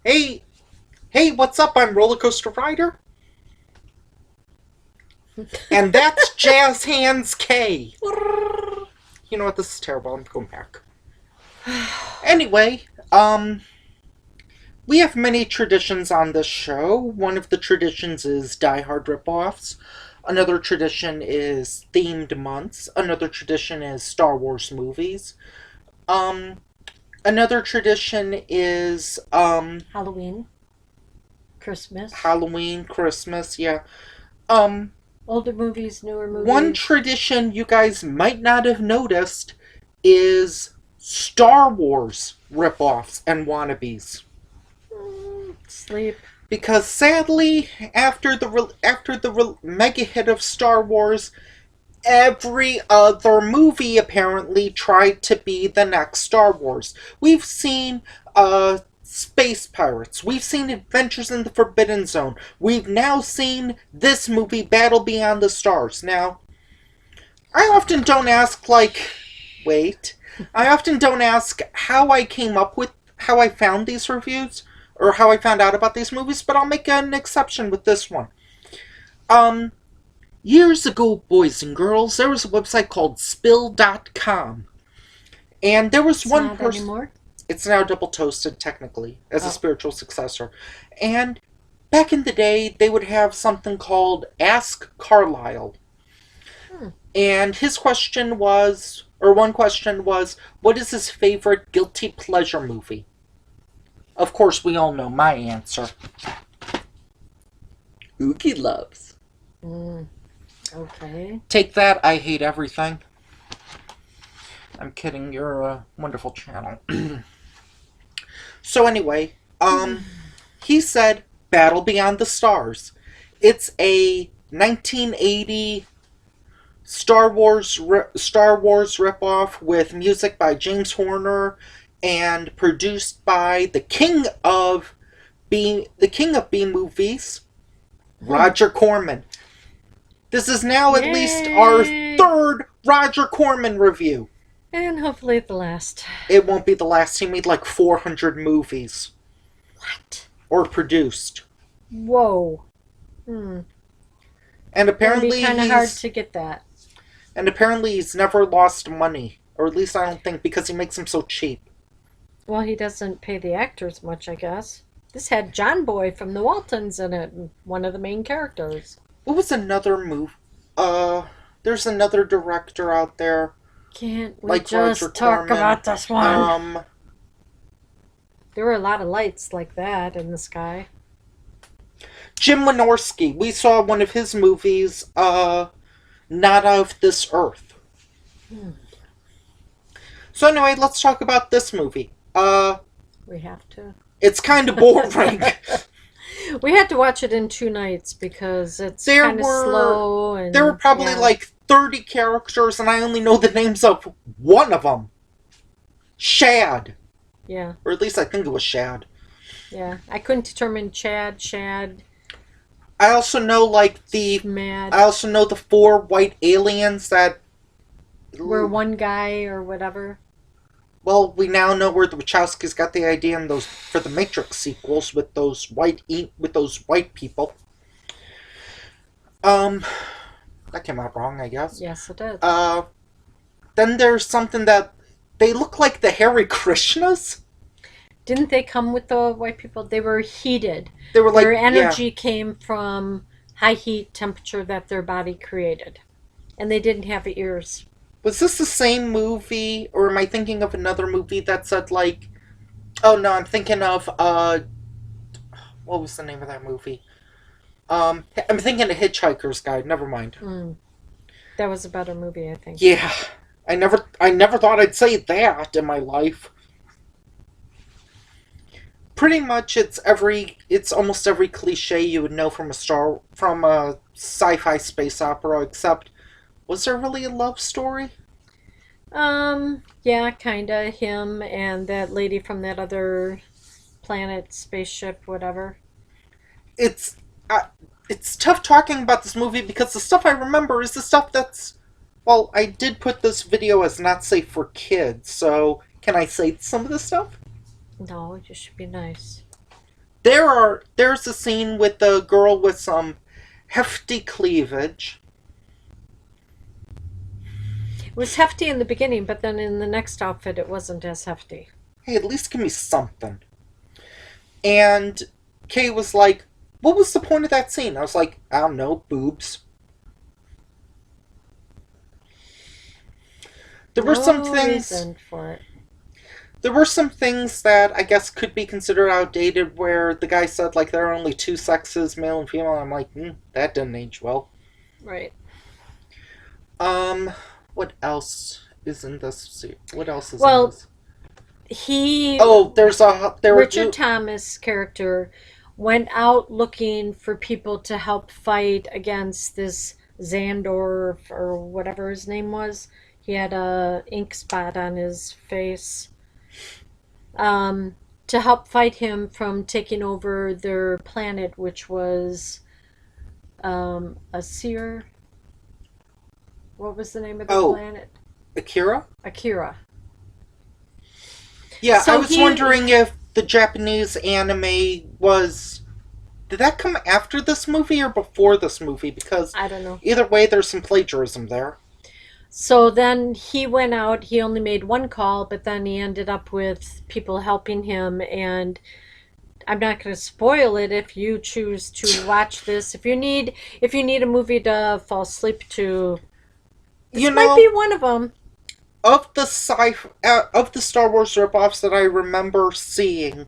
Hey, hey, what's up? I'm Roller Coaster Rider. And that's Jazz Hands K. You know what? This is terrible. I'm going back. Anyway, we have many traditions on this show. One of the traditions is Die Hard ripoffs. Another tradition is themed months. Another tradition is Star Wars movies. Um, Another tradition is Halloween, Christmas, Halloween, Christmas. Yeah. Um, older movies, newer One movies. tradition you guys might not have noticed is Star Wars ripoffs and wannabes. Sleep. Because sadly, after the mega hit of Star Wars, every other movie apparently tried to be the next Star Wars. We've seen Space Pirates. We've seen Adventures in the Forbidden Zone. We've now seen this movie, Battle Beyond the Stars. Now, I often don't ask, wait. I often don't ask how I found these reviews, or how I found out about these movies, but I'll make an exception with this one. Um, Years ago, boys and girls, there was a website called Spill.com. And there was It's one not person. anymore. It's now double toasted, technically, as a Oh. spiritual successor. And back in the day, they would have something called Ask Carlyle. And his question was, or one question was, what is his favorite guilty pleasure movie? Of course, we all know my answer. Oogie Loves. Okay. Take that, I hate everything. I'm kidding, you're a wonderful channel. So anyway, he said Battle Beyond the Stars. It's a 1980 Star Wars ripoff with music by James Horner and produced by the King of B movies, Roger Corman. This is now at least our Yay. third Roger Corman review. And hopefully the last. It won't be the last. He made like 400 movies. What? Or produced. Whoa. And It'd apparently be kind of hard to get that. And apparently he's never lost money. Or at least I don't think, because he makes them so cheap. Well, he doesn't pay the actors much, I guess. This had John Boy from the Waltons in it, one of the main characters. What was another move? There's another director out there. Can't we Like just Roger talk Corman. about this one? There were a lot of lights like that in the sky. Jim Wynorski. We saw one of his movies, Not of This Earth. So anyway, let's talk about this movie. We have to. It's kind of boring. We had to watch it in 2 nights because it's kind of slow. And there were probably like 30 characters, and I only know the names of one of them. Shad. Yeah. Or at least I think it was Shad. Yeah. I couldn't determine Shad. I also know Mad. I also know the 4 white aliens that Were one guy or whatever. Well, we now know where the Wachowskis got the idea in for the Matrix sequels with those white people. That came out wrong, I guess. Yes, it did. Then there's something that they look like the Hare Krishnas. Didn't they come with the white people? They were heated. They were like Their energy came from high heat temperature that their body created. And they didn't have ears. Was this the same movie, or am I thinking of another movie that said like? Oh no, I'm thinking of what was the name of that movie? I'm thinking of Hitchhiker's Guide. Never mind. That was a better movie, I think. Yeah, I never thought I'd say that in my life. Pretty much, it's almost every cliche you would know from a sci-fi space opera, except was there really a love story? Yeah, kinda. Him and that lady from that other planet, spaceship, whatever. It's it's tough talking about this movie because the stuff I remember is the stuff that's... Well, I did put this video as not safe for kids, so can I say some of this stuff? No, you should be nice. there's a scene with the girl with some hefty cleavage. It was hefty in the beginning, but then in the next outfit it wasn't as hefty. Hey, at least give me something. And Kay was like, what was the point of that scene? I was like, I don't know, boobs. There were some things. Reason for it. There were some things that I guess could be considered outdated, where the guy said like there are only two sexes, male and female. I'm like, that didn't age well. Right. What else is in this? What else is Well, in this? Richard Thomas' character went out looking for people to help fight against this Xandor or whatever his name was. He had a ink spot on his face. To help fight him from taking over their planet, which was a seer. What was the name of the planet? Akira? Akira. Yeah, So I was wondering if the Japanese anime was... Did that come after this movie or before this movie? Because I don't know. Either way, there's some plagiarism there. So then he went out, he only made one call, but then he ended up with people helping him, and I'm not going to spoil it if you choose to watch this. If you need a movie to fall asleep to, this might be one of them. Of the Star Wars ripoffs that I remember seeing,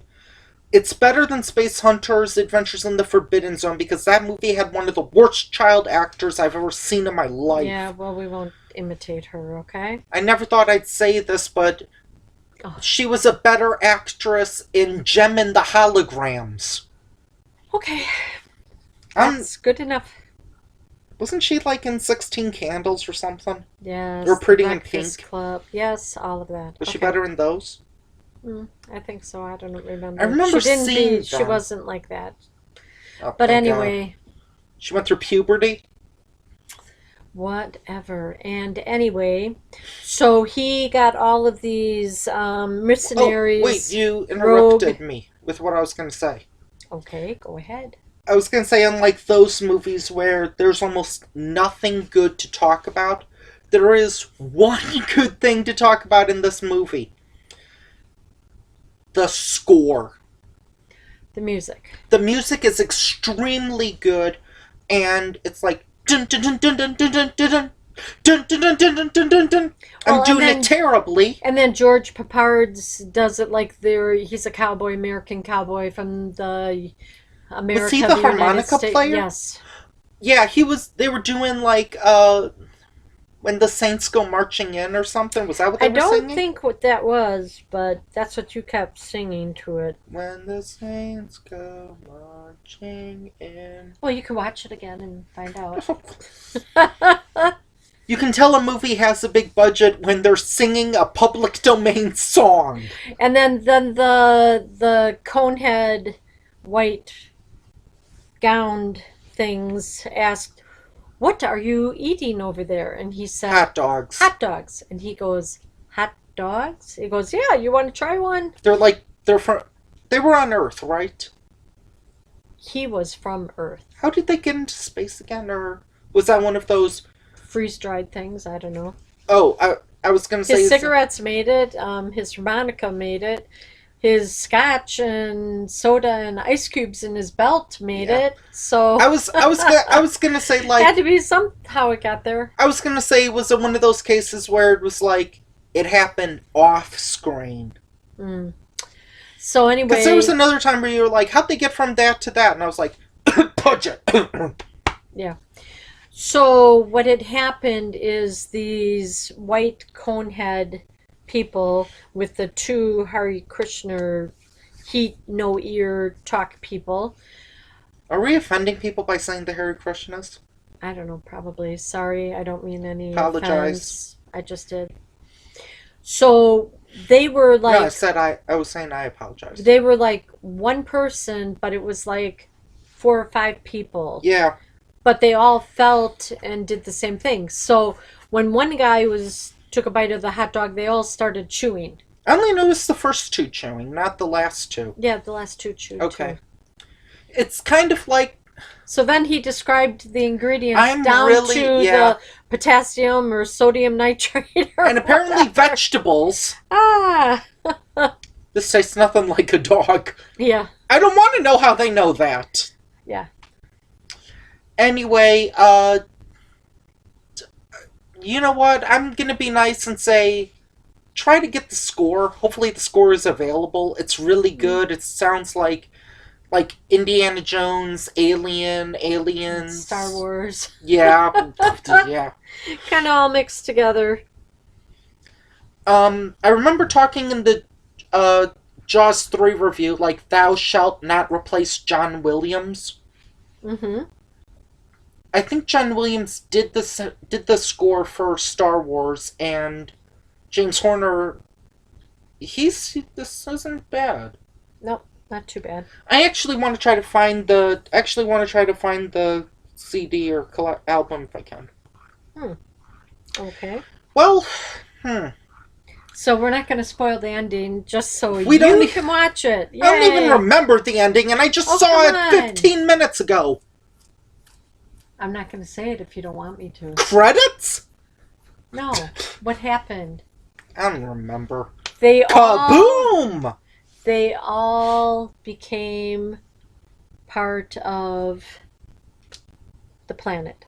it's better than Space Hunters Adventures in the Forbidden Zone, because that movie had one of the worst child actors I've ever seen in my life. Yeah, well, we won't imitate her, okay? I never thought I'd say this, but she was a better actress in Gem and the Holograms. Okay. That's good enough. Wasn't she like in 16 Candles or something? Yes. Or Pretty in Pink? Club. Yes, all of that. Was she better in those? I think so. I don't remember. I remember seeing them. She wasn't like that. Oh, but anyway. God. She went through puberty? Whatever. And anyway, so he got all of these mercenaries. Oh, wait, you interrupted me with what I was going to say. Okay, go ahead. I was going to say, unlike those movies where there's almost nothing good to talk about, there is one good thing to talk about in this movie. The score. The music. The music is extremely good, and it's like dun dun dun dun dun dun dun dun dun dun dun dun dun dun dun. I'm doing it terribly. And then George Papard's does it like he's a cowboy, American cowboy from the America. Was he the harmonica player? Yes. Yeah, he was. They were doing like when the Saints go marching in or something. Was that what they were singing? I don't think what that was, but that's what you kept singing to it. When the Saints go marching in. Well, you can watch it again and find out. You can tell a movie has a big budget when they're singing a public domain song. And then the conehead white gowned things asked, "What are you eating over there?" And he said, "Hot dogs." Hot dogs. And he goes, "Hot dogs?" He goes, "Yeah, you want to try one?" They were on Earth, right? He was from Earth. How did they get into space again? Or was that one of those freeze-dried things? I don't know. Oh, I was going to say... His cigarettes made it. His harmonica made it. His scotch and soda and ice cubes in his belt made it. So I was gonna say, like, had to be somehow it got there. I was gonna say, was it one of those cases where it was like it happened off screen? So anyway, because there was another time where you were like, how'd they get from that to that? And I was like, budget. Yeah. So what had happened is these white conehead people with the two Hare Krishna heat no ear talk people. Are we offending people by saying the Hare Krishnas? I don't know, probably. Sorry, I don't mean any Apologize. offense. I just did. So they were like... No, I was saying I apologize. They were like one person, but it was like 4 or 5 people. Yeah. But they all felt and did the same thing. So when one guy took a bite of the hot dog, they all started chewing. I only noticed the first 2 chewing, not the last 2. Yeah, the last 2 chewed. Okay. Too. It's kind of like So then he described the ingredients I'm down really to yeah, the potassium or sodium nitrate or and apparently whatever. vegetables. Ah, This tastes nothing like a dog. yeah, I don't want to know how they know that. yeah. Anyway, you know what? I'm gonna be nice and say try to get the score. Hopefully the score is available. It's really good. It sounds like Indiana Jones, Alien, Aliens, Star Wars. Yeah, yeah. Kind of all mixed together. I remember talking in the Jaws 3 review, like, thou shalt not replace John Williams. Mm-hmm. I think John Williams did the score for Star Wars, and James Horner. This isn't bad. Nope, not too bad. I actually want to try to find the CD or album if I can. Okay. Well, So we're not going to spoil the ending just so We don't you can watch it. Yay. I don't even remember the ending, and I just saw come it on. 15 minutes ago. I'm not going to say it if you don't want me to. Credits? No. What happened? I don't remember. They Kaboom! all became part of the planet.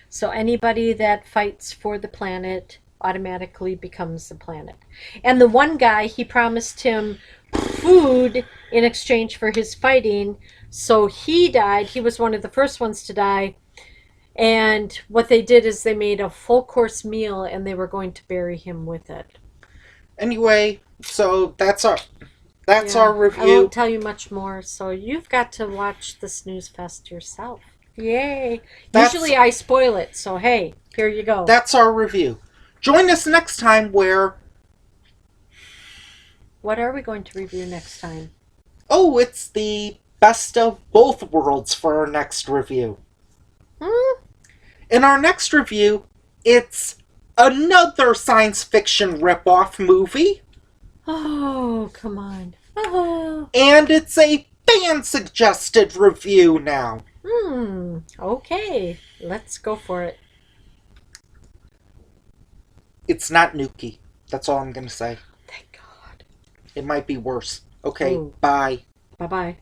So anybody that fights for the planet automatically becomes the planet. And the one guy, he promised him food in exchange for his fighting. So he died. He was one of the first ones to die. And what they did is they made a full course meal and they were going to bury him with it. Anyway, so that's our I review. won't tell you much more, so you've got to watch the Snooze Fest yourself. Yay! Usually I spoil it, so hey, here you go. That's our review. Join us next time where... What are we going to review next time? Oh, it's the best of both worlds for our next review. In our next review, it's another science fiction ripoff movie. Oh, come on. Oh. And it's a fan-suggested review now. Okay. Let's go for it. It's not Nuki. That's all I'm going to say. Thank God. It might be worse. Okay, Ooh. bye. Bye-bye.